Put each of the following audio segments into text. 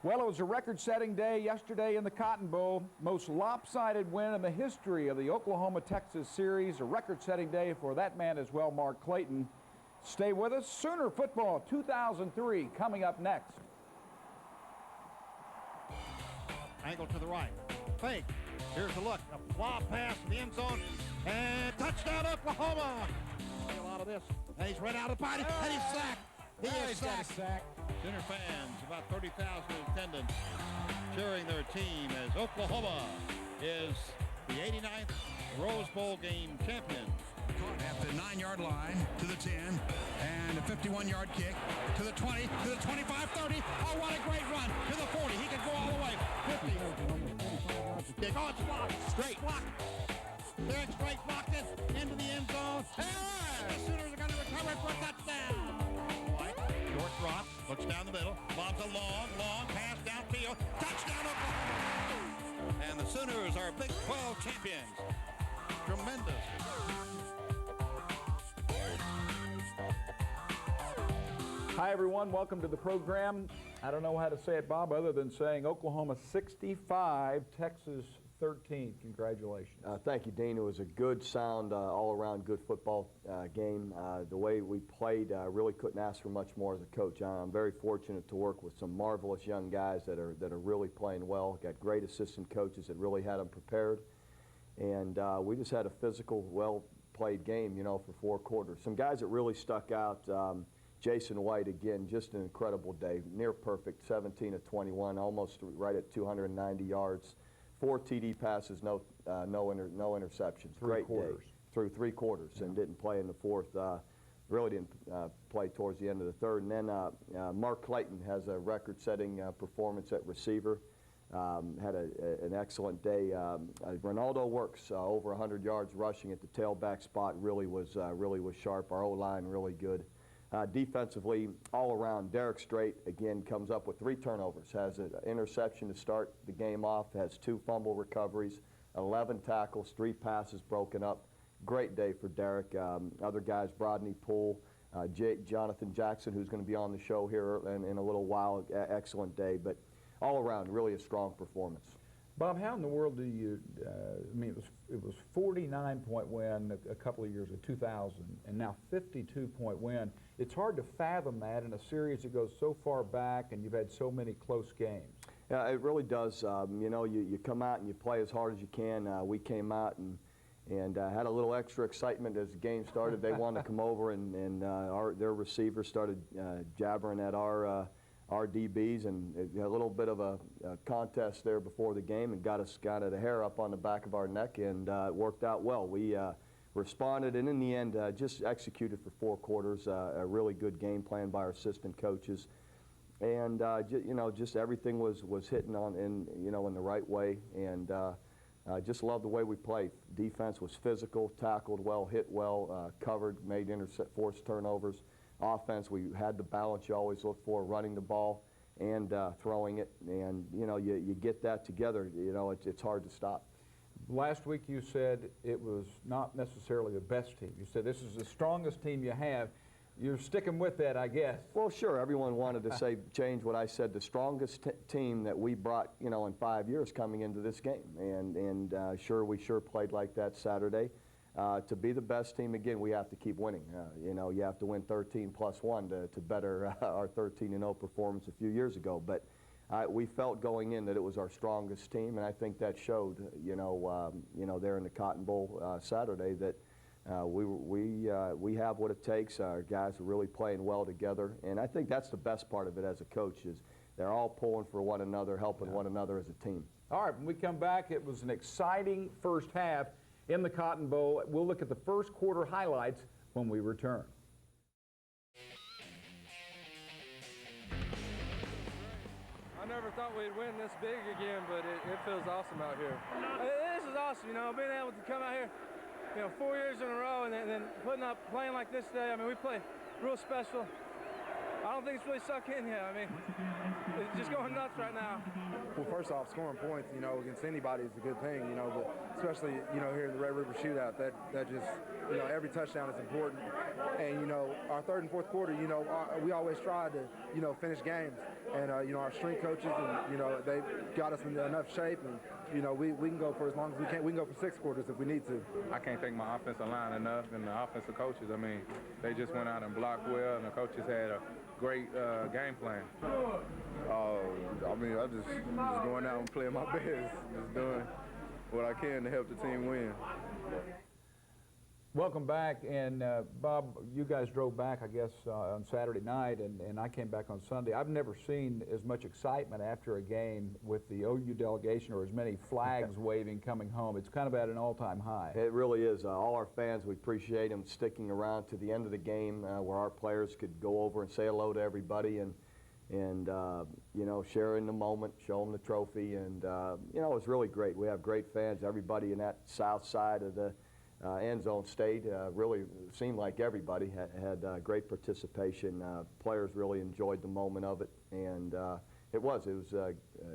Well, it was a record-setting day yesterday in the Cotton Bowl. Most lopsided win in the history of the Oklahoma-Texas series. A record-setting day for that man as well, Mark Clayton. Stay with us. Sooner football 2003 coming up next. Angle to the right. Fake. Here's the look. A lob pass in the end zone. And touchdown Oklahoma. A lot of this. And he's run out of body. And he's sacked. He is sacked. Sooner fans, about 30,000 in attendance, cheering their team as Oklahoma is the 89th Rose Bowl game champion. At the 9-yard line to the 10, and a 51-yard kick to the 20, to the 25, 30. Oh, what a great run to the 40. He could go all the way. 50. Kick. Oh, it's blocked. Straight. Blocked. Derek Straight blocked it into the end zone. And the Sooners are going to recover it for a touchdown. Short drop, looks down the middle, lobs a long pass downfield, touchdown Oklahoma! And the Sooners are Big 12 champions. Tremendous. Hi, everyone. Welcome to the program. I don't know how to say it, Bob, other than saying Oklahoma 65, Texas 13. Congratulations. Thank you, Dean. It was a good, sound, all-around good football game. The way we played, really couldn't ask for much more as a coach. I'm very fortunate to work with some marvelous young guys that are really playing well. Got great assistant coaches that really had them prepared. And we just had a physical, well-played game, for 4 quarters. Some guys that really stuck out, Jason White, again, just an incredible day. Near perfect, 17 of 21, almost right at 290 yards. 4 TD passes, no interceptions. Great day through 3 quarters, and didn't play in the 4th. Really didn't play towards the end of the 3rd. And then Mark Clayton has a record-setting performance at receiver. Had an excellent day. Ronaldo Works over 100 yards rushing at the tailback spot. Really was sharp. Our O-line really good. Defensively, all around, Derek Straight, again, comes up with 3 turnovers, has an interception to start the game off, has 2 fumble recoveries, 11 tackles, 3 passes broken up. Great day for Derek. Other guys, Brodney Poole, Jonathan Jackson, who's going to be on the show here in a little while. Excellent day, but all around, really a strong performance. Bob, how in the world do you, it was 49-point win a couple of years ago, 2000, and now 52-point win. It's hard to fathom that in a series that goes so far back and you've had so many close games. Yeah, it really does. You come out and you play as hard as you can. We came out and had a little extra excitement as the game started. They wanted to come over, and their receivers started jabbering at our DBs, and a little bit of a contest there before the game, and got us kind of the hair up on the back of our neck, and it worked out well. We responded, and in the end, just executed for 4 quarters. A really good game plan by our assistant coaches, and just everything was hitting on in the right way, and just loved the way we played. Defense was physical, tackled well, hit well, covered, made forced turnovers. Offense, we had the balance you always look for, running the ball and throwing it, and you get that together, it's hard to stop. Last week you said it was not necessarily the best team. You said this is the strongest team you have. You're sticking with that, I guess. Well, sure. Everyone wanted to change what I said. The strongest team that we brought, in 5 years coming into this game, and we played like that Saturday. To be the best team, again, we have to keep winning. You have to win 13+1 to better our 13-0 performance a few years ago. But we felt going in that it was our strongest team, and I think that showed, there in the Cotton Bowl Saturday that we have what it takes. Our guys are really playing well together, and I think that's the best part of it as a coach is they're all pulling for one another, helping one another as a team. All right, when we come back, it was an exciting first half in the Cotton Bowl. We'll look at the first quarter highlights when we return. I never thought we'd win this big again, but it feels awesome out here. This is awesome, being able to come out here, 4 years in a row and then playing like this today. I mean, we play real special. I don't think it's really sunk in yet. I mean, it's just going nuts right now. Well, first off, scoring points, you know, against anybody is a good thing, you know, but especially, you know, here in the Red River Shootout, that just, you know, every touchdown is important. And, you know, our third and fourth quarter, you know, we always try to, you know, finish games. And, you know, our strength coaches, and, you know, they got us in enough shape, and, you know, we can go for as long as we can. We can go for 6 quarters if we need to. I can't thank my offensive line enough, and the offensive coaches. I mean, they just went out and blocked well, and the coaches had a great game plan. I mean, I just going out and playing my best, just doing what I can to help the team win. Welcome back, and Bob, you guys drove back, I guess, on Saturday night, and I came back on Sunday. I've never seen as much excitement after a game with the OU delegation, or as many flags waving coming home. It's kind of at an all-time high. It really is. All our fans, we appreciate them sticking around to the end of the game where our players could go over and say hello to everybody and you know, share in the moment, show them the trophy, and you know, it's really great. We have great fans. Everybody in that south side of the end zone stayed. Really seemed like everybody had great participation. Players really enjoyed the moment of it, and it was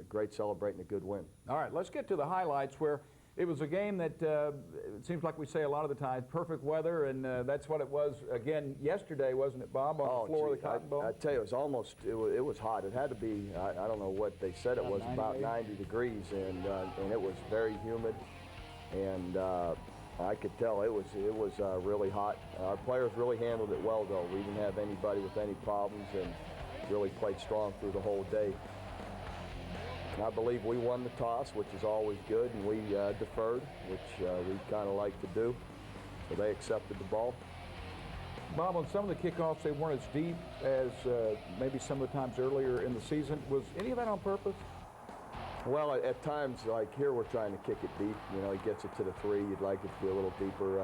great celebrating a good win. All right, let's get to the highlights, where it was a game that it seems like we say a lot of the time, perfect weather, and that's what it was again yesterday, wasn't it, Bob, on the floor of the Cotton Bowl? I tell you, it was almost, it was hot. It had to be, I don't know what they said it was, about 90 degrees, and it was very humid, and I could tell it was really hot. Our players really handled it well, though. We didn't have anybody with any problems, and really played strong through the whole day. And I believe we won the toss, which is always good, and we deferred, which we kind of like to do. So they accepted the ball. Bob, on some of the kickoffs, they weren't as deep as maybe some of the times earlier in the season. Was any of that on purpose? Well, at times, like here, we're trying to kick it deep. You know, he gets it to the 3. You'd like it to be a little deeper.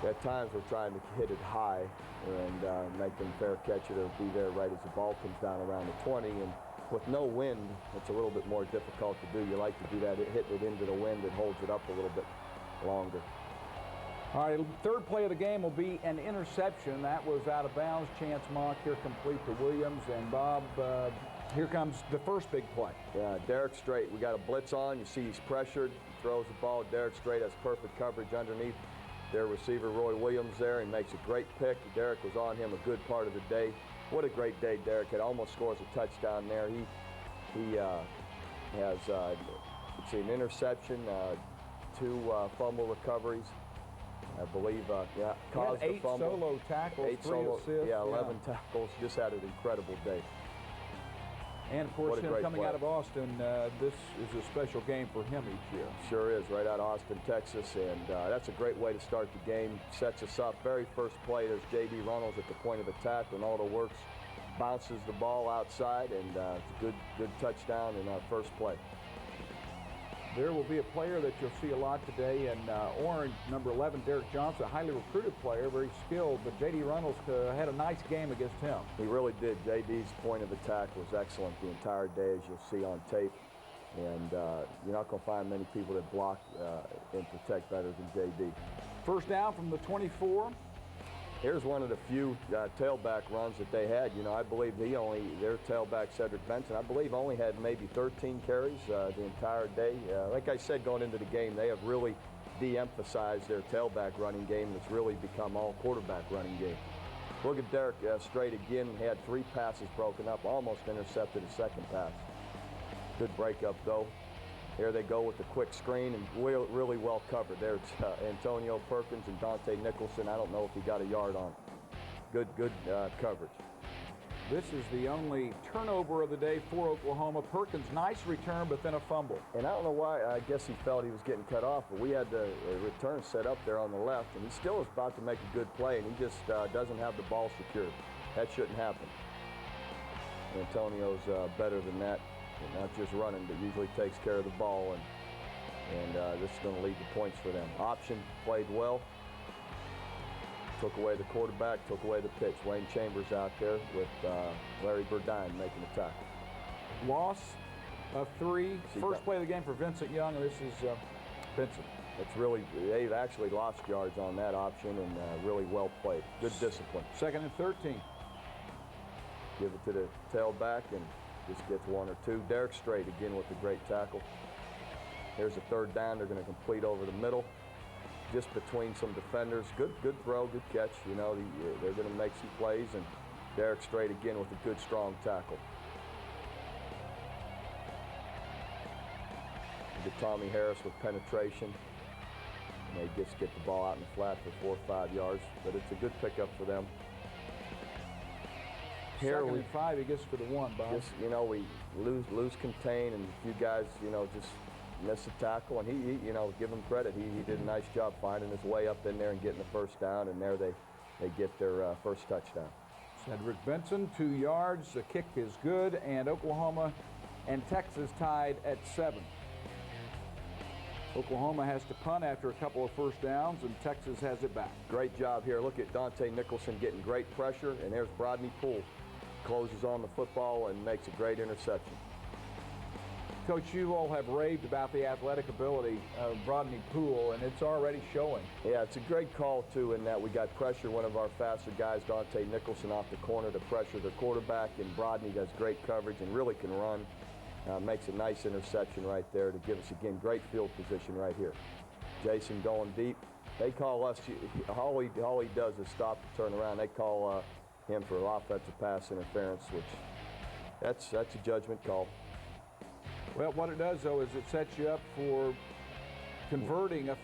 At times, we're trying to hit it high and make them fair catch it or be there right as the ball comes down around the 20. And with no wind, it's a little bit more difficult to do. You like to do that, hitting it into the wind. It holds it up a little bit longer. All right, third play of the game will be an interception. That was out of bounds. Chance Mock here complete to Williams. And Bob, here comes the first big play. Yeah, Derek Strait. We got a blitz on. You see he's pressured. Throws the ball. Derek Strait has perfect coverage underneath their receiver, Roy Williams, there. He makes a great pick. Derek was on him a good part of the day. What a great day Derek had. Almost scores a touchdown there. He has let's see, an interception, 2 fumble recoveries. I believe, yeah, caused a fumble. 8 solo tackles, 8 3 solo, assists. yeah, 11 tackles. Just had an incredible day. And, of course, What a him great coming play. out of Austin, this is a special game for him each year. Sure is, right out of Austin, Texas, and that's a great way to start the game. Sets us up. Very first play, there's J.D. Runnels at the point of attack. Ronaldo works, bounces the ball outside, and it's a good touchdown in our first play. There will be a player that you'll see a lot today, and orange, number 11, Derek Johnson, a highly recruited player, very skilled, but J.D. Runnels had a nice game against him. He really did. J.D.'s point of attack was excellent the entire day, as you'll see on tape. And you're not going to find many people that block and protect better than J.D. First down from the 24. Here's one of the few tailback runs that they had. You know, I believe their tailback, Cedric Benson, I believe only had maybe 13 carries the entire day. Like I said, going into the game, they have really de-emphasized their tailback running game. It's really become all quarterback running game. Look at Derek Strait again. He had 3 passes broken up, almost intercepted his second pass. Good breakup, though. Here they go with the quick screen, and really well covered. There's Antonio Perkins and Dante Nicholson. I don't know if he got a yard on. Good coverage. This is the only turnover of the day for Oklahoma. Perkins, nice return, but then a fumble. And I don't know why. I guess he felt he was getting cut off, but we had the return set up there on the left, and he still is about to make a good play, and he just doesn't have the ball secured. That shouldn't happen. Antonio's better than that. Not just running, but usually takes care of the ball, and this is going to lead to points for them. Option played well. Took away the quarterback, took away the pitch. Wayne Chambers out there with Larry Burdine making the tackle. Loss of 3. First play of the game for Vincent Young, and this is Vincent. They've actually lost yards on that option, and really well played. Good discipline. 2nd and 13. Give it to the tailback and just gets one or two. Derek Strait again with a great tackle. Here's a third down. They're going to complete over the middle, just between some defenders. Good throw, good catch. You know, they're going to make some plays, and Derek Strait again with a good, strong tackle. To Tommy Harris with penetration. And they just get the ball out in the flat for 4 or 5 yards, but it's a good pickup for them. Here Second and 5, he gets for the 1, Bob. just, you know, we lose contain, and a few guys, you know, just miss a tackle, and he you know, give him credit. He did a nice job finding his way up in there and getting the first down, and there they get their first touchdown. Cedric Benson, 2 yards. The kick is good, and Oklahoma and Texas tied at 7. Oklahoma has to punt after a couple of first downs, and Texas has it back. Great job here. Look at Dante Nicholson getting great pressure, and there's Brodney Poole. Closes on the football and makes a great interception. Coach, you all have raved about the athletic ability of Brodney Poole, and it's already showing. Yeah, it's a great call, too, in that we got pressure. One of our faster guys, Dante Nicholson, off the corner to pressure the quarterback, and Brodney does great coverage and really can run. Makes a nice interception right there to give us, again, great field position right here. Jason going deep. They call us, all he does is stop and turn around. They call him for offensive pass interference, which that's a judgment call. Well, what it does, though, is it sets you up for converting a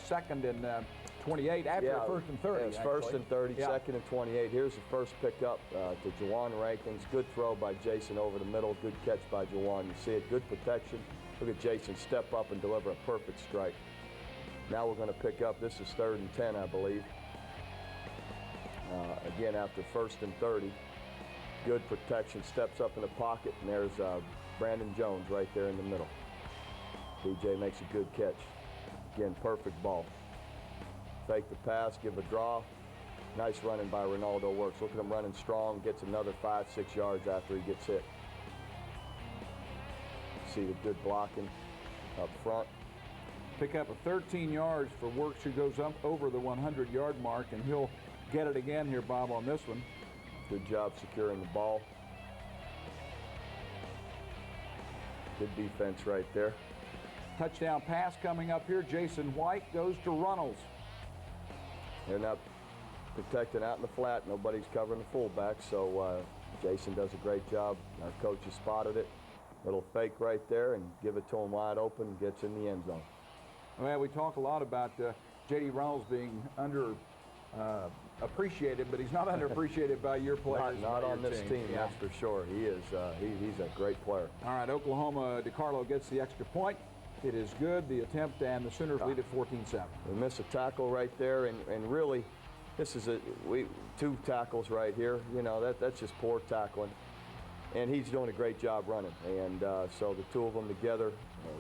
second and 28 after a first and 30. Yeah, it's first and 30, second and 28. Here's the first pickup to Juwan Rankins. Good throw by Jason over the middle. Good catch by Juwan. You see it, good protection. Look at Jason step up and deliver a perfect strike. Now we're going to pick up, this is 3rd and 10, I believe. Again, after first and 30. Good protection, steps up in the pocket, and there's Brandon Jones right there in the middle. DJ makes a good catch. Again, perfect ball. Fake the pass, give a draw. Nice running by Ronaldo Works. Look at him running strong, gets another 5-6 yards after he gets hit. See the good blocking up front. Pick up a 13 yards for Works, who goes up over the 100-yard mark, and he'll get it again here, Bob, on this one. Good job securing the ball. Good defense right there. Touchdown pass coming up here. Jason White goes to Runnels. They're not protecting out in the flat. Nobody's covering the fullback, so Jason does a great job. Our coach has spotted it. Little fake right there and give it to him wide open and gets in the end zone. Well, we talk a lot about J.D. Runnels being appreciated, but he's not underappreciated by your players. Not on this team, yeah. that's for sure. He is. He's a great player. All right, Oklahoma, DeCarlo gets the extra point. It is good, the attempt, and the Sooners lead at 14-7. We miss a tackle right there, and really, this is two tackles right here. You know, that's just poor tackling. And he's doing a great job running. And so the two of them together,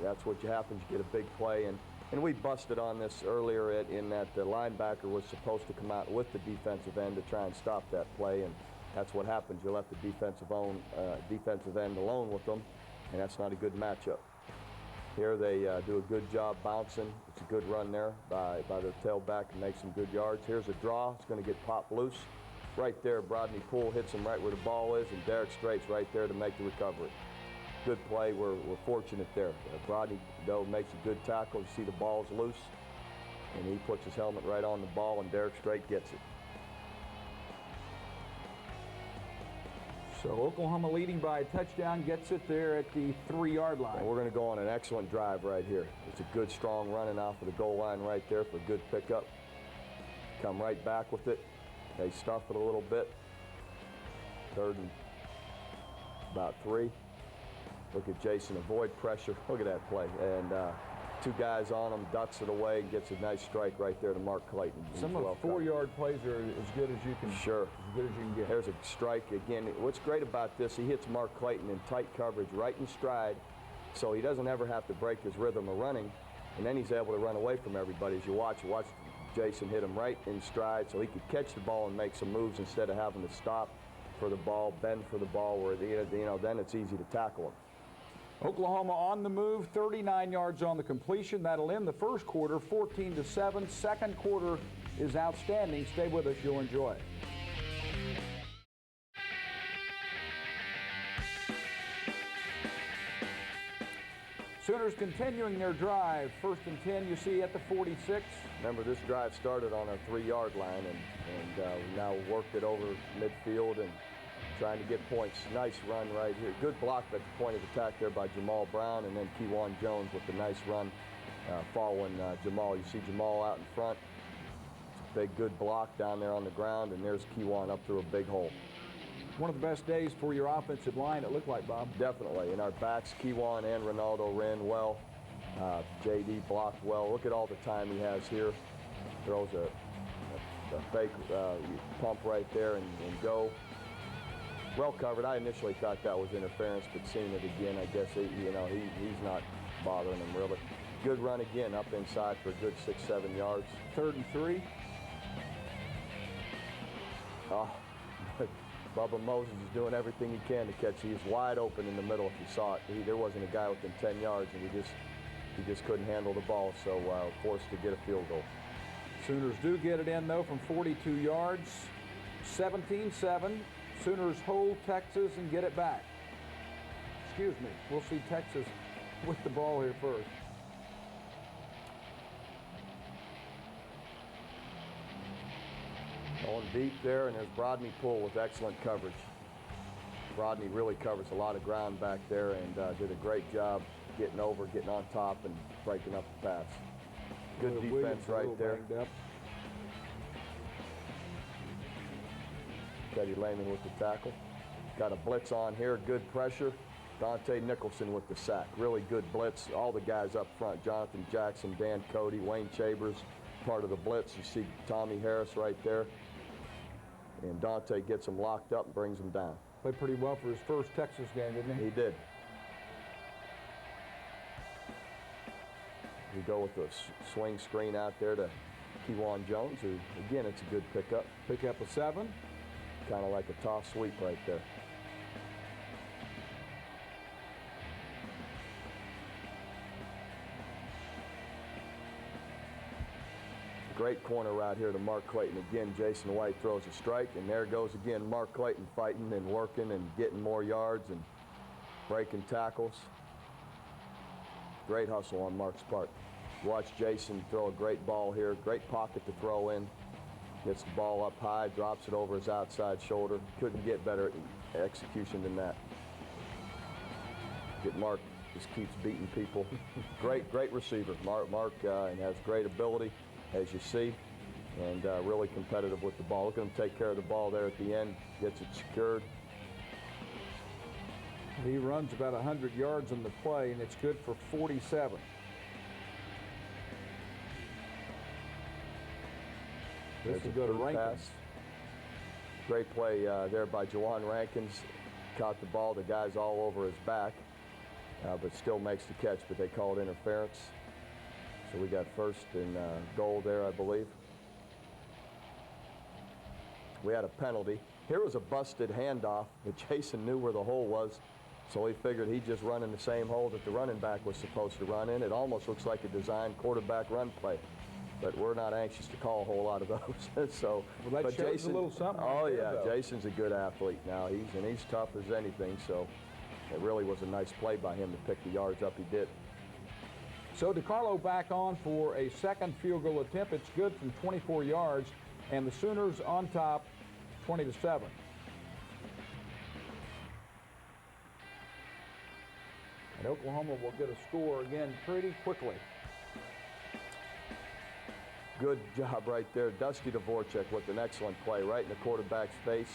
that's what happens. You get a big play. And we busted on this earlier in that the linebacker was supposed to come out with the defensive end to try and stop that play. And that's what happens. You left the defensive end alone with them, and that's not a good matchup. Here they do a good job bouncing. It's a good run there by their tailback and makes some good yards. Here's a draw. It's going to get popped loose. Right there, Brodney Poole hits him right where the ball is, and Derek Strait's right there to make the recovery. Good play. We're fortunate there. Brodney, though, makes a good tackle. You see the ball's loose, and he puts his helmet right on the ball, and Derek Strait gets it. So Oklahoma leading by a touchdown, gets it there at the 3-yard line. And we're going to go on an excellent drive right here. It's a good, strong running off of the goal line right there for a good pickup. Come right back with it. They stuff it a little bit. 3rd and about 3. Look at Jason, avoid pressure. Look at that play. And two guys on him, ducks it away, and gets a nice strike right there to Mark Clayton. Some of the 4-yard plays are as good as you can. Sure. As good as you can get. There's a strike again. What's great about this, he hits Mark Clayton in tight coverage, right in stride, so he doesn't ever have to break his rhythm of running, and then he's able to run away from everybody. As you watch Jason hit him right in stride, so he could catch the ball and make some moves instead of having to stop for the ball, bend for the ball, where then it's easy to tackle him. Oklahoma on the move, 39 yards on the completion. That'll end the first quarter, 14-7. Second quarter is outstanding. Stay with us, you'll enjoy it. Sooners continuing their drive. 1st and 10 you see at the 46. Remember, this drive started on our 3-yard line, and we now worked it over midfield and trying to get points. Nice run right here. Good block at the point of attack there by Jamal Brown, and then Kewan Jones with the nice run following Jamal. You see Jamal out in front. Big good block down there on the ground, and there's Kewan up through a big hole. One of the best days for your offensive line, it looked like, Bob. Definitely. And our backs, Kewan and Ronaldo, ran well. JD blocked well. Look at all the time he has here. Throws a fake pump right there and go. Well covered. I initially thought that was interference, but seeing it again, I guess he's not bothering him really. Good run again up inside for a good 6-7 yards. 3rd and 3. Oh, Bubba Moses is doing everything he can to catch. He's wide open in the middle if you saw it. There wasn't a guy within 10 yards, and he just couldn't handle the ball, so forced to get a field goal. Sooners do get it in, though, from 42 yards. 17-7. Sooners hold Texas and get it back. Excuse me. We'll see Texas with the ball here first. On deep there, and there's Brodney Poole with excellent coverage. Brodney really covers a lot of ground back there and did a great job getting over, getting on top, and breaking up the pass. Good defense right there. Teddy Lehman with the tackle. Got a blitz on here, good pressure. Dante Nicholson with the sack. Really good blitz. All the guys up front, Jonathan Jackson, Dan Cody, Wayne Chambers, part of the blitz. You see Tommy Harris right there. And Dante gets him locked up and brings him down. Played pretty well for his first Texas game, didn't he? He did. We go with the swing screen out there to Kewan Jones, who, again, it's a good pickup. Pick up a 7. Kind of like a toss sweep right there. Great corner right here to Mark Clayton. Again, Jason White throws a strike, and there goes again Mark Clayton fighting and working and getting more yards and breaking tackles. Great hustle on Mark's part. Watch Jason throw a great ball here. Great pocket to throw in. Gets the ball up high, drops it over his outside shoulder. Couldn't get better execution than that. Mark just keeps beating people. Great receiver. Mark has great ability, as you see, and really competitive with the ball. Look at him take care of the ball there at the end, gets it secured. He runs about 100 yards on the play, and it's good for 47. This will go to Rankins. Great play there by Jawan Rankins. Caught the ball, the guy's all over his back, but still makes the catch, but they called interference. So we got 1st and goal there, I believe. We had a penalty. Here was a busted handoff, but Jason knew where the hole was, so he figured he'd just run in the same hole that the running back was supposed to run in. It almost looks like a designed quarterback run play, but we're not anxious to call a whole lot of those. So, well, that but shows Jason, a little something. Oh right yeah, there, though. Jason's a good athlete now. He's tough as anything. So it really was a nice play by him to pick the yards up he did. So DiCarlo back on for a 2nd field goal attempt. It's good from 24 yards, and the Sooners on top, 20-7. And Oklahoma will get a score again pretty quickly. Good job right there. Dusty Dvorak with an excellent play right in the quarterback's face.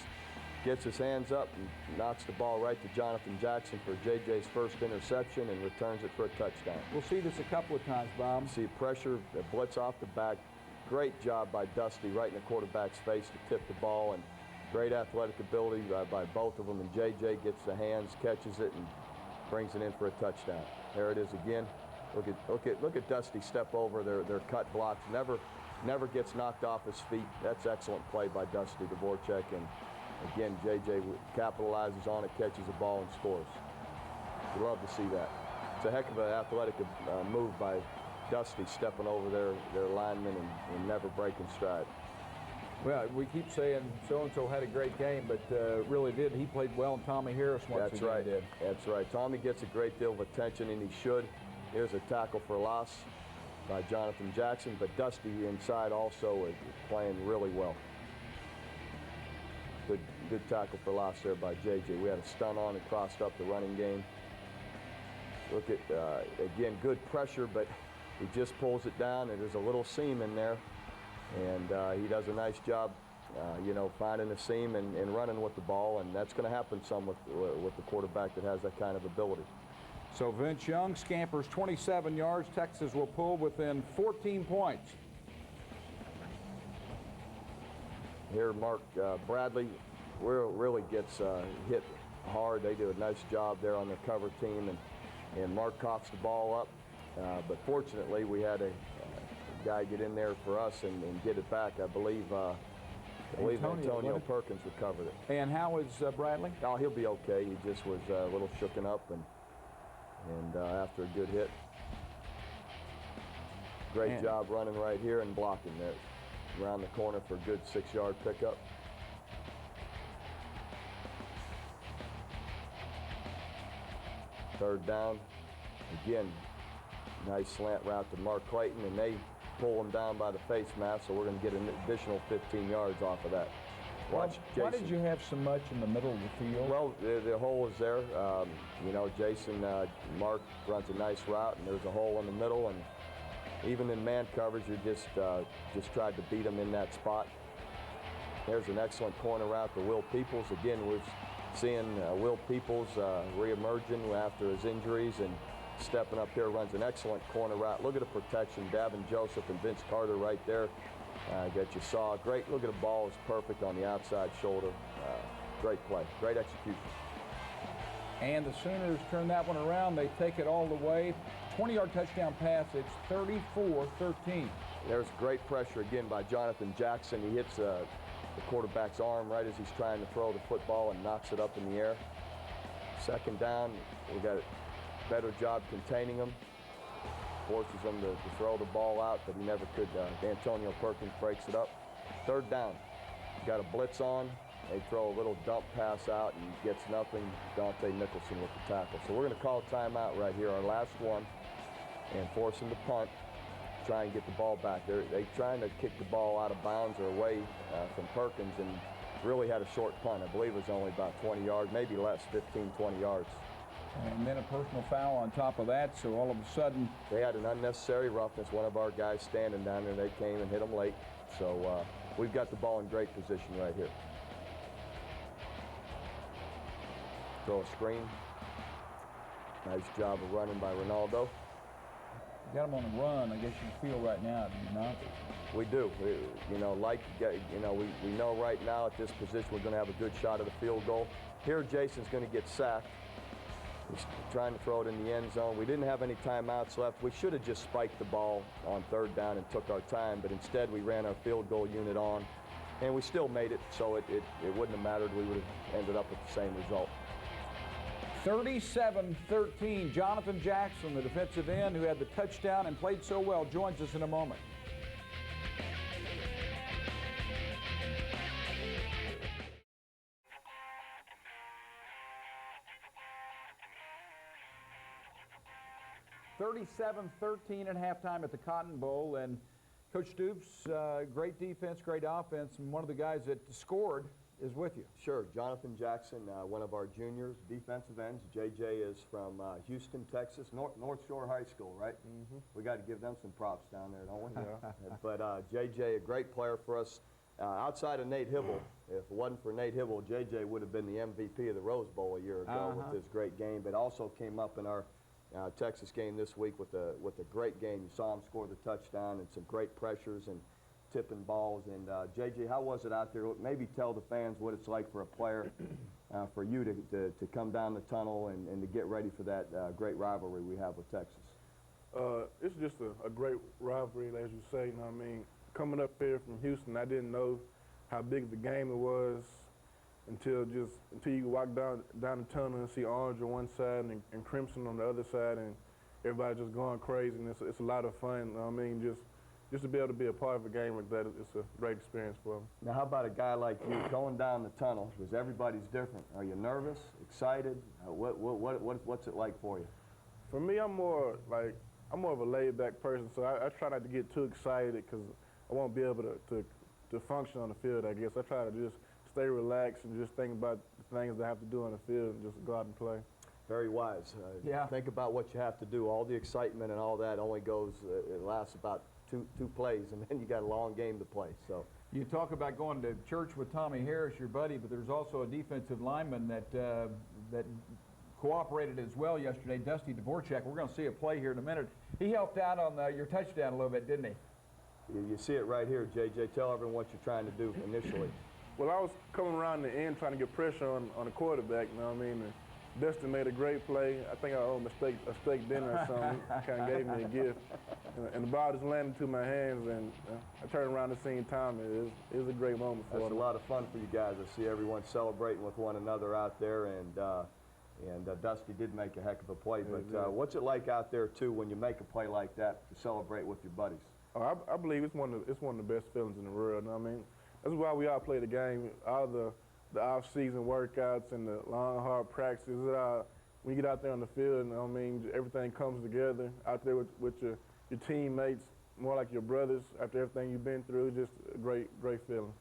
Gets his hands up and knocks the ball right to Jonathan Jackson for JJ's 1st interception and returns it for a touchdown. We'll see this a couple of times, Bob. See pressure, the blitz off the back. Great job by Dusty right in the quarterback's face to tip the ball, and great athletic ability by both of them. And JJ gets the hands, catches it, and brings it in for a touchdown. There it is again. Look at Dusty step over their cut blocks. Never gets knocked off his feet. That's excellent play by Dusty Dvorak. And again, JJ capitalizes on it, catches the ball, and scores. You love to see that. It's a heck of an athletic move by Dusty, stepping over their linemen and never breaking stride. Well, we keep saying so-and-so had a great game, but really did. He played well, and Tommy Harris once again did. That's right. Tommy gets a great deal of attention, and he should. Here's a tackle for loss by Jonathan Jackson, but Dusty inside also is playing really well. Good tackle for loss there by JJ. We had a stun on and crossed up the running game. Look at, again, good pressure, but he just pulls it down, and there's a little seam in there. And he does a nice job, you know, finding the seam and running with the ball, and that's going to happen some with the quarterback that has that kind of ability. So Vince Young scampers 27 yards. Texas will pull within 14 points. Here, Mark Bradley really gets hit hard. They do a nice job there on the cover team, and Mark coughs the ball up. But fortunately, we had a guy get in there for us and get it back. I believe Antonio Perkins recovered it. And how is Bradley? Oh, he'll be okay. He just was a little shooken up, and after a good hit. Great job running right here and blocking there. Around the corner for a good 6-yard pickup. Third down. Again, nice slant route to Mark Clayton, and they pull him down by the face mask, so we're going to get an additional 15 yards off of that. Watch Jason. Why did you have so much in the middle of the field? Well, the hole is there. You know, Jason, Mark runs a nice route, and there's a hole in the middle, and even in man coverage, you just tried to beat him in that spot. There's an excellent corner route to Will Peoples. Again, we're seeing Will Peoples reemerging after his injuries and stepping up here, runs an excellent corner route. Look at the protection, Davin Joseph and Vince Carter right there that you saw. Great, look at the ball, is perfect on the outside shoulder. Great play, great execution. And the Sooners turn that one around. They take it all the way. 20-yard touchdown pass. It's 34-13. There's great pressure again by Jonathan Jackson. He hits the quarterback's arm right as he's trying to throw the football and knocks it up in the air. Second down, we got a better job containing him. Forces him to throw the ball out, but he never could. Antonio Perkins breaks it up. Third down, got a blitz on. They throw a little dump pass out and gets nothing. Dante Nicholson with the tackle. So we're going to call timeout right here, our last one, and force him to punt. Try and get the ball back. They're trying to kick the ball out of bounds or away from Perkins, and really had a short punt. I believe it was only about 20 yards, maybe less, 15, 20 yards. And then a personal foul on top of that, so all of a sudden... They had an unnecessary roughness. One of our guys standing down there, they came and hit him late. So we've got the ball in great position right here. Throw a screen. Nice job of running by Ronaldo. You got him on the run, I guess you feel right now, do you not? We do. We know right now at this position we're going to have a good shot at a field goal. Here Jason's going to get sacked. He's trying to throw it in the end zone. We didn't have any timeouts left. We should have just spiked the ball on third down and took our time, but instead we ran our field goal unit on, and we still made it, so it wouldn't have mattered. We would have ended up with the same result. 37-13. Jonathan Jackson, the defensive end who had the touchdown and played so well, joins us in a moment. (37-13) at halftime at the Cotton Bowl, and Coach Stoops, great defense, great offense, and one of the guys that scored is with you. Sure. Jonathan Jackson, one of our juniors, defensive ends. JJ is from Houston, Texas, North Shore High School, right? Mm-hmm. We got to give them some props down there, don't we? Yeah. But JJ, a great player for us. Outside of Nate Hibble, if it wasn't for Nate Hibble, JJ would have been the MVP of the Rose Bowl a year ago with his great game, but also came up in our Texas game this week with a great game. You saw him score the touchdown and some great pressures and tipping balls. And JJ, how was it out there? Maybe tell the fans what it's like for a player, for you to come down the tunnel and to get ready for that great rivalry we have with Texas. It's just a great rivalry, as you say. You know what I mean? Coming up here from Houston, I didn't know how big the game it was until you walk down the tunnel and see orange on one side and crimson on the other side, and everybody just going crazy. And it's a lot of fun. You know what I mean? Just to be able to be a part of a game like that, it's a great experience for them. Now, how about a guy like you going down the tunnel? Because everybody's different. Are you nervous, excited? What's it like for you? For me, I'm more of a laid-back person, so I try not to get too excited because I won't be able to function on the field, I guess. I try to just stay relaxed and just think about the things that I have to do on the field and just go out and play. Very wise. Yeah. Think about what you have to do. All the excitement and all that only goes, it lasts about two plays, and then you got a long game to play. So You talk about going to church with Tommy Harris, your buddy, but there's also a defensive lineman that cooperated as well yesterday, Dusty Dvorak. We're going to see a play here in a minute. He helped out on your touchdown a little bit, didn't he? you see it right here, JJ. Tell everyone what you're trying to do initially. Well, I was coming around the end trying to get pressure on the quarterback, you know what I mean? And Dustin made a great play. I think I owe him a steak dinner or something. He kind of gave me a gift. And the ball just landed to my hands, and I turned around and seen Tommy. It was a great moment for him. It's a lot of fun for you guys. I see everyone celebrating with one another out there, and Dusty did make a heck of a play. But what's it like out there, too, when you make a play like that to celebrate with your buddies? Oh, I believe it's one of the best feelings in the world. You know what I mean? That's why we all play the game. All the off-season workouts and the long, hard practices. When you get out there on the field, you know what I mean, everything comes together out there with your teammates, more like your brothers. After everything you've been through, just a great feeling.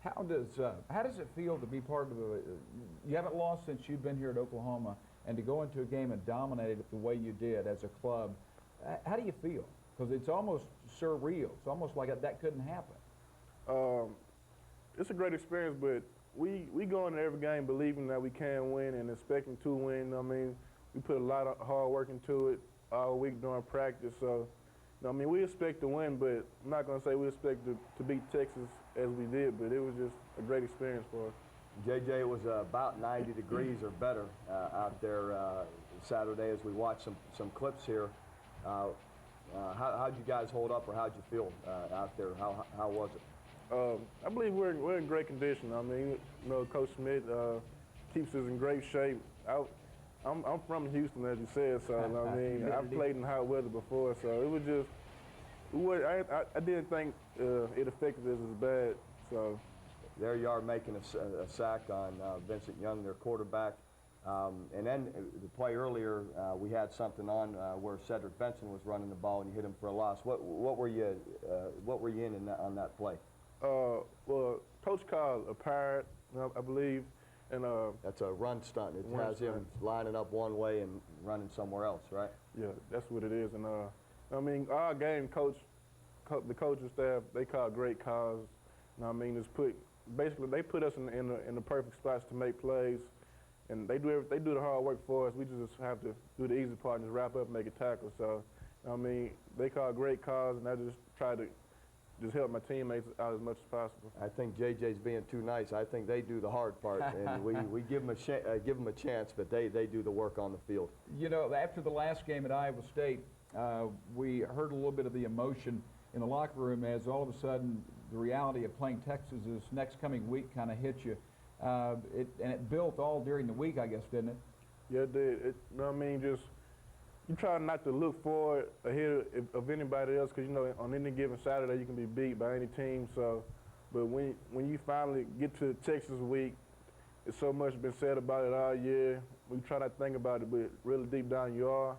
How does it feel to be part of you haven't lost since you've been here at Oklahoma, and to go into a game and dominate it the way you did as a club? How do you feel? Because it's almost surreal. It's almost like that couldn't happen. It's a great experience, but we go into every game believing that we can win and expecting to win. I mean, we put a lot of hard work into it all week during practice. So, I mean, we expect to win, but I'm not going to say we expect to beat Texas as we did, but it was just a great experience for us. JJ, it was about 90 degrees or better out there Saturday as we watched some clips here. How'd you guys hold up, or how'd you feel out there? How was it? I believe we're in great condition. I mean, you know, Coach Smith keeps us in great shape. I'm from Houston, as you said, so I mean, I've played in hot weather before, so it was just, I didn't think it affected us as bad. So there you are making a sack on Vincent Young, their quarterback. And then the play earlier, we had something on where Cedric Benson was running the ball and you hit him for a loss. What were you in on that play? Well, Coach called a pirate, I believe, and that's a run stunt. It run has stunt. him lining up one way and running somewhere else, right? Yeah, that's what it is. And I mean, our game the coaching staff, they call great calls. You know what I mean? Basically they put us in the perfect spots to make plays, and they do the hard work for us. We just have to do the easy part and just wrap up and make a tackle. So, I mean, they call great calls, and I just try to just help my teammates out as much as possible. I think JJ's being too nice. I think they do the hard part, and we give them a chance, but they do the work on the field. You know, after the last game at Iowa State, we heard a little bit of the emotion in the locker room as all of a sudden the reality of playing Texas this next coming week kind of hit you. And it built all during the week, I guess, didn't it? Yeah, it did. You know what I mean? Just you try not to look forward ahead of anybody else, because, you know, on any given Saturday you can be beat by any team. So, but when you finally get to Texas week, it's so much been said about it all year. We try not to think about it, but really deep down you are.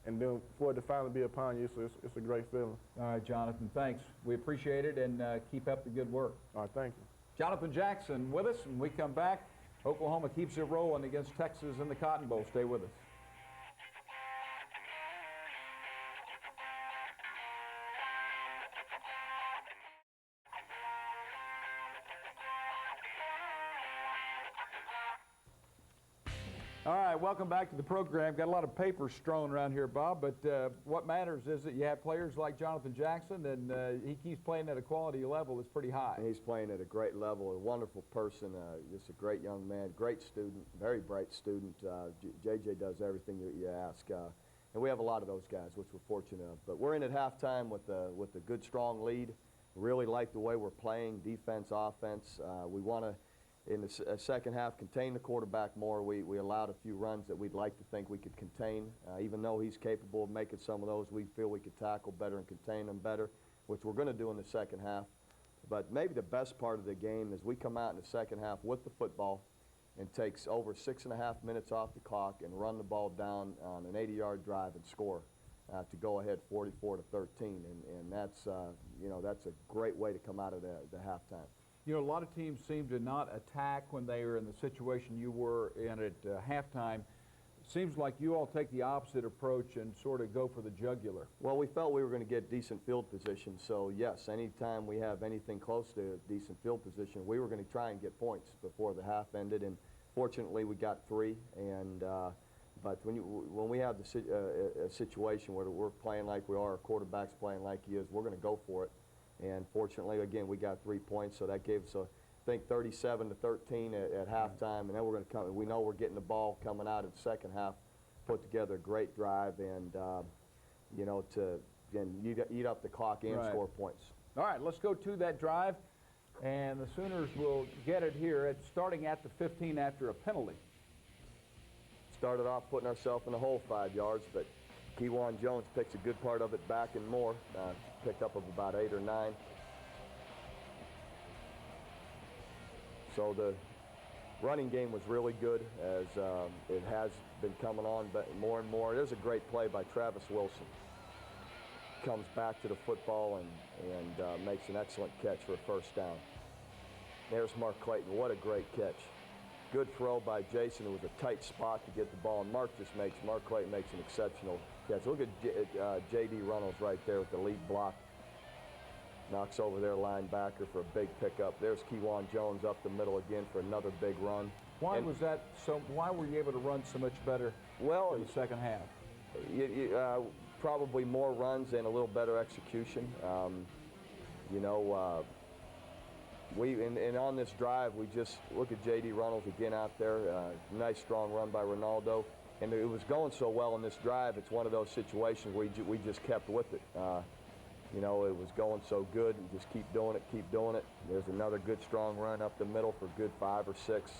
And then for it to finally be upon you, so it's a great feeling. All right, Jonathan, thanks. We appreciate it, and keep up the good work. All right, thank you. Jonathan Jackson with us, and we come back. Oklahoma keeps it rolling against Texas in the Cotton Bowl. Stay with us. All right, welcome back to the program. Got a lot of papers strewn around here, Bob, but what matters is that you have players like Jonathan Jackson, and he keeps playing at a quality level that's pretty high. He's playing at a great level, a wonderful person, just a great young man, great student, very bright student. JJ does everything you ask, and we have a lot of those guys, which we're fortunate of. But we're in at halftime with a good, strong lead. Really like the way we're playing, defense, offense. We want to, in the second half, contain the quarterback more. We allowed a few runs that we'd like to think we could contain. Even though he's capable of making some of those, we feel we could tackle better and contain them better, which we're going to do in the second half. But maybe the best part of the game is we come out in the second half with the football, and takes over 6.5 minutes off the clock and run the ball down on an 80-yard drive and score to go ahead 44-13. And that's, you know, that's a great way to come out of the halftime. You know, a lot of teams seem to not attack when they are in the situation you were in at halftime. Seems like you all take the opposite approach and sort of go for the jugular. Well, we felt we were going to get decent field position, so yes, anytime we have anything close to decent field position, we were going to try and get points before the half ended, and fortunately we got 3. And but when we have a situation where we're playing like we are, our quarterback's playing like he is, we're going to go for it. And fortunately, again, we got 3 points, so that gave us I think 37-13 at halftime, and then we're going to come. We know we're getting the ball coming out of the second half, put together a great drive, and you know, to eat up the clock and score points. All right, let's go to that drive, and the Sooners will get it here. It's starting at the 15 after a penalty. Started off putting ourselves in the hole 5 yards, but Kewan Jones picks a good part of it back and more. Picked up of about 8 or 9. So the running game was really good, as it has been coming on more and more. There's a great play by Travis Wilson. Comes back to the football and makes an excellent catch for a first down. There's Mark Clayton. What a great catch. Good throw by Jason. It was a tight spot to get the ball, and Mark Clayton makes an exceptional catch. Look at J.D. Runnels right there with the lead block. Knocks over their linebacker for a big pickup. There's Kewan Jones up the middle again for another big run. Why was that so? Why were you able to run so much better in the second half? Probably more runs and a little better execution. You know, and on this drive, we just look at J.D. Runnels again out there. Nice strong run by Ronaldo, and it was going so well in this drive. It's one of those situations where we just kept with it. You know, it was going so good, and just keep doing it, keep doing it. There's another good strong run up the middle for good 5 or 6.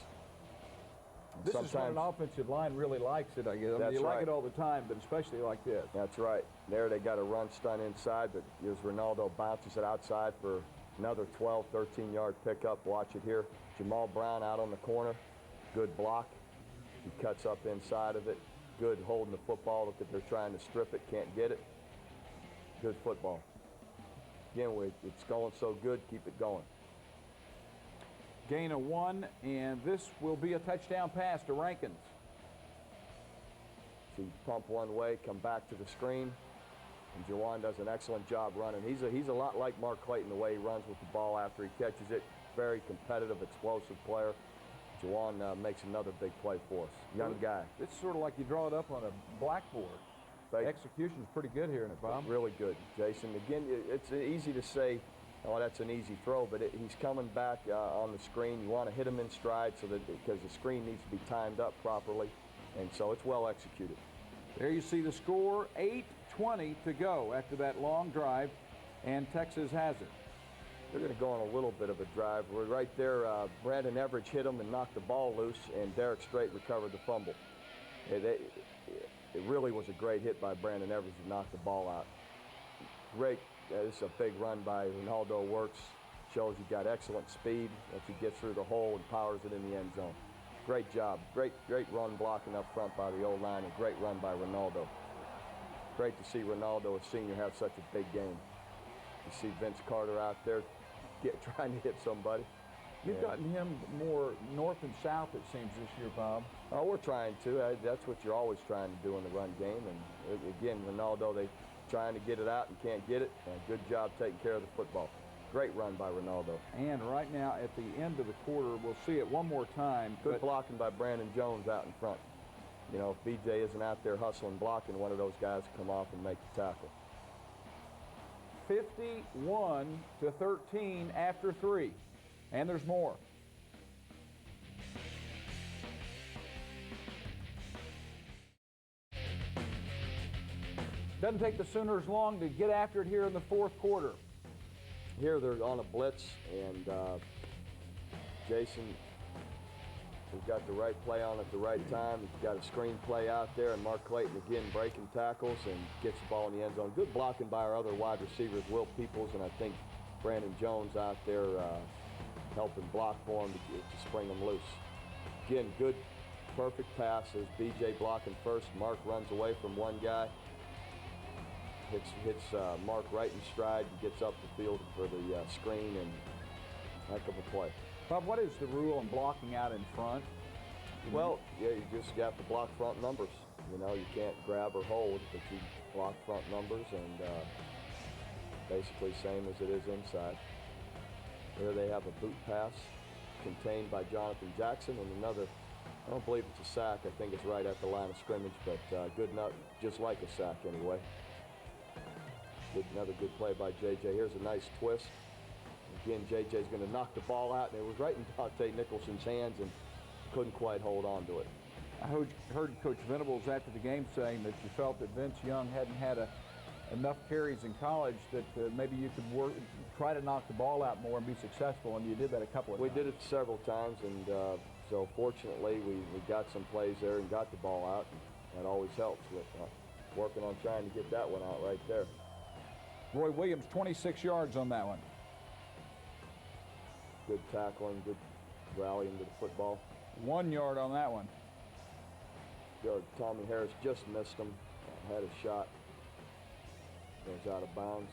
This is what an offensive line really likes it, I guess. I mean, you like it all the time, but especially like this. That's right. There they got a run stunt inside, but here's Ronaldo bounces it outside for another 12, 13-yard pickup. Watch it here. Jamal Brown out on the corner. Good block. He cuts up inside of it. Good holding the football. Look at they're trying to strip it. Can't get it. Good football. Again, it's going so good. Keep it going. Gain of 1, and this will be a touchdown pass to Rankins. So you pump one way, come back to the screen, and Jawan does an excellent job running. He's a lot like Mark Clayton, the way he runs with the ball after he catches it. Very competitive, explosive player. Jawan makes another big play for us. Young guy. It's sort of like you draw it up on a blackboard. Execution is pretty good here in it, Bob. Really good, Jason. Again, it's easy to say, oh, that's an easy throw, but he's coming back on the screen. You want to hit him in stride because the screen needs to be timed up properly, and so it's well executed. There you see the score, 8:20 to go after that long drive, and Texas has it. They're going to go on a little bit of a drive. We're right there. Brandon Everidge hit him and knocked the ball loose, and Derek Strait recovered the fumble. It really was a great hit by Brandon Everidge to knock the ball out. Great. This is a big run by Ronaldo. Works. Shows you got excellent speed once he gets through the hole and powers it in the end zone. Great job. Great run blocking up front by the O-line. A great run by Ronaldo. Great to see Ronaldo, a senior, have such a big game. You see Vince Carter out there trying to hit somebody. You've gotten him more north and south, it seems, this year, Bob. Oh, we're trying to. That's what you're always trying to do in the run game. And again, Ronaldo, they trying to get it out and can't get it. Good job taking care of the football. Great run by Ronaldo. And right now, at the end of the quarter, we'll see it one more time. Good blocking by Brandon Jones out in front. You know, if BJ isn't out there hustling, blocking, one of those guys will come off and make the tackle. 51-13 after 3. And there's more. Doesn't take the Sooners long to get after it here in the fourth quarter. Here they're on a blitz, and Jason has got the right play on at the right time. He's got a screen play out there, and Mark Clayton again breaking tackles and gets the ball in the end zone. Good blocking by our other wide receivers, Will Peoples, and I think Brandon Jones out there helping block for him to spring them loose. Again, good, perfect pass. There's BJ blocking first. Mark runs away from one guy. Hits Mark right in stride and gets up the field for the screen, and heck of a play. Bob, what is the rule on blocking out in front? Well, yeah, you just have to block front numbers. You know, you can't grab or hold, but you block front numbers, and basically same as it is inside. There they have a boot pass contained by Jonathan Jackson, and another, I don't believe it's a sack. I think it's right at the line of scrimmage, but good enough, just like a sack anyway. Another good play by J.J. Here's a nice twist. Again, J.J.'s going to knock the ball out, and it was right in Dante Nicholson's hands, and couldn't quite hold on to it. I heard Coach Venables after the game saying that you felt that Vince Young hadn't had enough carries in college, that maybe you could try to knock the ball out more and be successful, and you did that a couple of times. We did it several times, and so fortunately we got some plays there and got the ball out, and that always helps with working on trying to get that one out right there. Roy Williams, 26 yards on that one. Good tackling, good rally into the football. 1 yard on that one. Good. Tommy Harris just missed him. Had a shot. Goes out of bounds.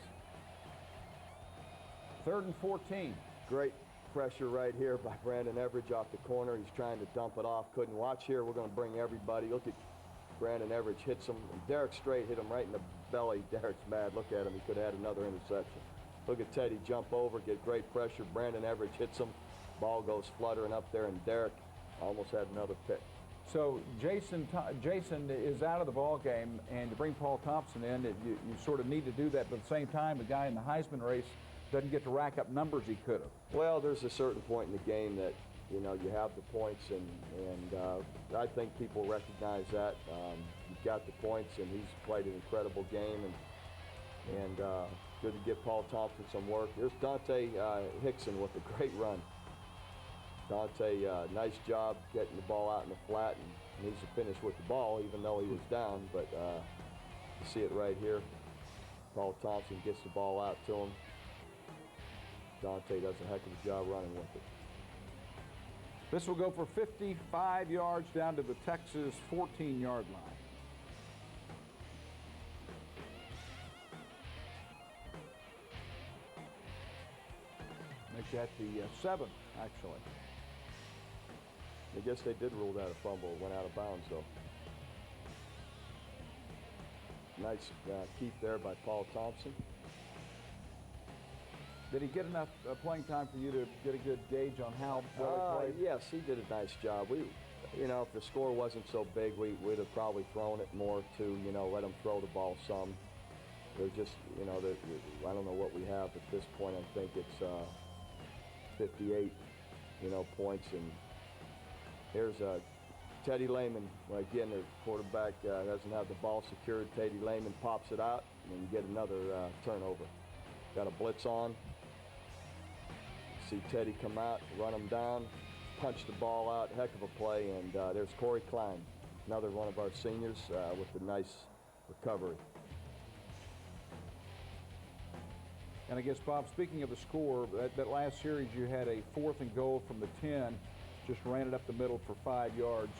3rd and 14. Great pressure right here by Brandon Everidge off the corner. He's trying to dump it off. Couldn't watch here. We're going to bring everybody. Look at Brandon Everidge hits him. And Derek Strait hit him right in the belly. Derek's mad. Look at him. He could have had another interception. Look at Teddy jump over, get great pressure. Brandon Everidge hits him. Ball goes fluttering up there, and Derek almost had another pick. So Jason is out of the ball game, and to bring Paul Thompson in, you sort of need to do that. But at the same time, the guy in the Heisman race doesn't get to rack up numbers he could have. Well, there's a certain point in the game that, you know, you have the points, and I think people recognize that. You've got the points, and he's played an incredible game, and good to give Paul Thompson some work. There's Dante Hickson with a great run. Dante, nice job getting the ball out in the flat, and needs to finish with the ball, even though he was down. But you see it right here. Paul Thompson gets the ball out to him. Dante does a heck of a job running with it. This will go for 55 yards down to the Texas 14-yard line. Make that the 7th, actually. I guess they did rule that a fumble. It went out of bounds, though. Nice keep there by Paul Thompson. Did he get enough playing time for you to get a good gauge on how well he played? Yes, he did a nice job. You know, if the score wasn't so big, we'd have probably thrown it more to, you know, let him throw the ball some. They're just, you know, I don't know what we have at this point. I think it's 58, you know, points. And here's Teddy Lehman. Again, the quarterback doesn't have the ball secured. Teddy Lehman pops it out, and you get another turnover. Got a blitz on. See Teddy come out, run him down, punch the ball out. Heck of a play. And there's Corey Klein, another one of our seniors with a nice recovery. And I guess, Bob, speaking of the score, that last series you had a 4th and goal from the 10, just ran it up the middle for 5 yards.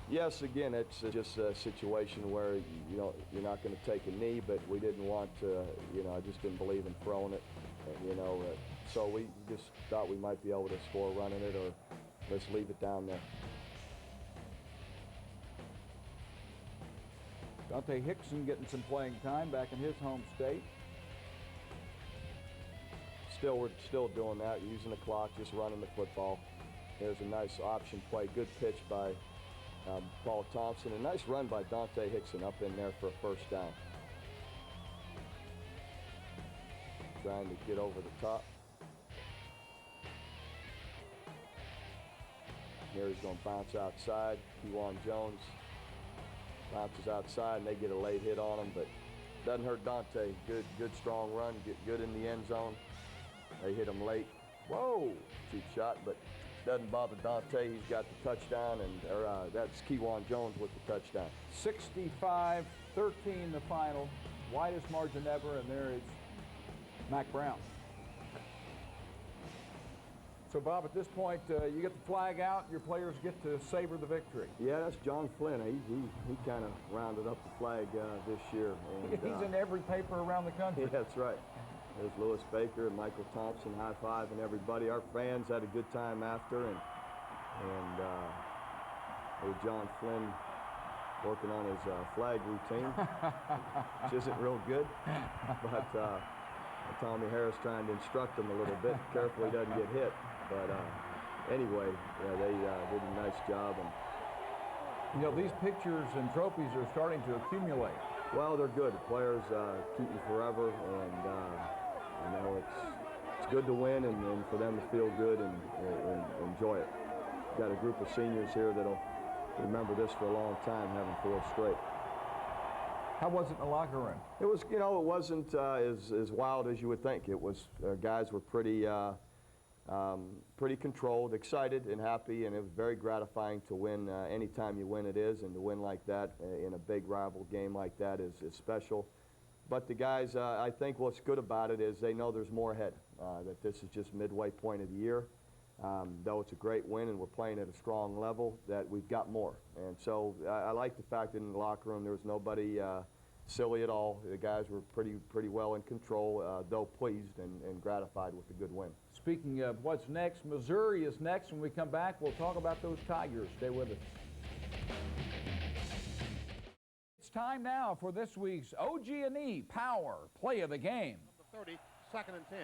Yes, again, it's just a situation where, you know, you're not going to take a knee, but we didn't want to, you know, I just didn't believe in throwing it, you know, so we just thought we might be able to score running it, or let's leave it down there. Dante Hickson getting some playing time back in his home state. We're still doing that, using the clock, just running the football. There's a nice option play, good pitch by Paul Thompson. A nice run by Dante Hickson up in there for a first down. Trying to get over the top. Here he's going to bounce outside. Kewan Jones bounces outside, and they get a late hit on him, but doesn't hurt Dante. Good strong run, get good in the end zone. They hit him late. Whoa! Cheap shot, but doesn't bother Dante. He's got the touchdown, and that's Kewan Jones with the touchdown. 65-13 the final. Widest margin ever, and there is Mack Brown. So, Bob, at this point, you get the flag out, your players get to savor the victory. Yeah, that's John Flynn. He kind of rounded up the flag this year. And, He's in every paper around the country. Yeah, that's right. There's Lewis Baker and Michael Thompson high-fiving everybody. Our fans had a good time after, and with John Flynn working on his flag routine, which isn't real good, but Tommy Harris trying to instruct him a little bit, careful he doesn't get hit. But anyway, yeah, they did a nice job. And you know, these pictures and trophies are starting to accumulate. Well, they're good. The players keep them forever, and you know, it's good to win and for them to feel good and enjoy it. Got a group of seniors here that'll remember this for a long time, having 4 straight. How was it in the locker room? It was, you know, it wasn't as wild as you would think. It was, guys were pretty controlled, excited, and happy, and it was very gratifying to win. Anytime you win, it is, and to win like that in a big rival game like that is special. But the guys, I think what's good about it is they know there's more ahead, that this is just midway point of the year. Though it's a great win and we're playing at a strong level, that we've got more. And so I like the fact that in the locker room there was nobody silly at all. The guys were pretty well in control, though pleased and gratified with the good win. Speaking of what's next, Missouri is next. When we come back, we'll talk about those Tigers. Stay with us. It's time now for this week's OG&E Power Play of the Game. Number 30, 2nd and 10.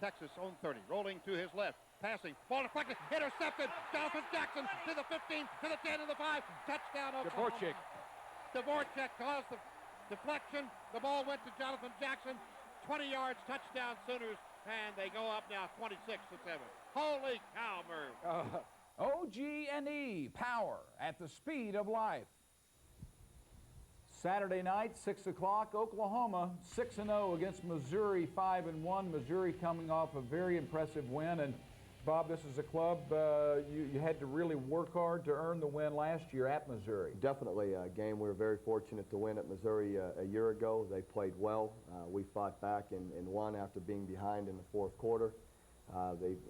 Texas on 30, rolling to his left. Passing, ball deflected, intercepted. Jonathan Jackson to the 15, to the 10, to the 5. Touchdown, Oklahoma. Dvorak caused the deflection. The ball went to Jonathan Jackson. 20 yards, touchdown Sooners, and they go up now 26-7. Holy cow, Merv. OG&E Power at the speed of life. Saturday night, 6 o'clock, Oklahoma 6-0 against Missouri 5-1. Missouri coming off a very impressive win. And Bob, this is a club you had to really work hard to earn the win last year at Missouri. Definitely a game we were very fortunate to win at Missouri a year ago. They played well. We fought back and won after being behind in the 4th quarter.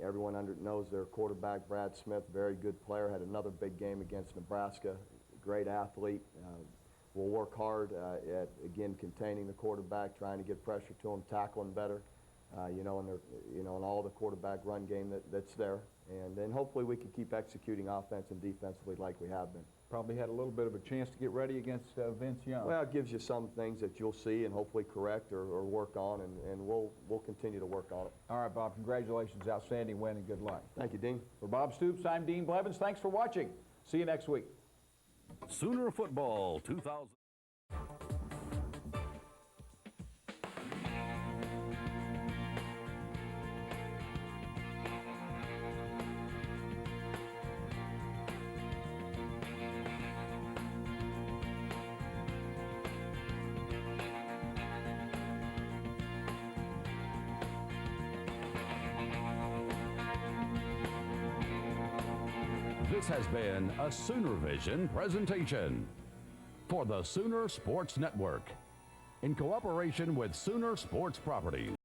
Everyone knows their quarterback, Brad Smith, very good player, had another big game against Nebraska, great athlete. We'll work hard at, again, containing the quarterback, trying to get pressure to him, tackling better, in all the quarterback run game that's there. And then hopefully we can keep executing offense and defensively like we have been. Probably had a little bit of a chance to get ready against Vince Young. Well, it gives you some things that you'll see and hopefully correct or work on, and we'll continue to work on it. All right, Bob, congratulations. Outstanding win and good luck. Thank you, Dean. For Bob Stoops, I'm Dean Blevins. Thanks for watching. See you next week. Sooner Football 2000. This has been a Sooner Vision presentation for the Sooner Sports Network in cooperation with Sooner Sports Properties.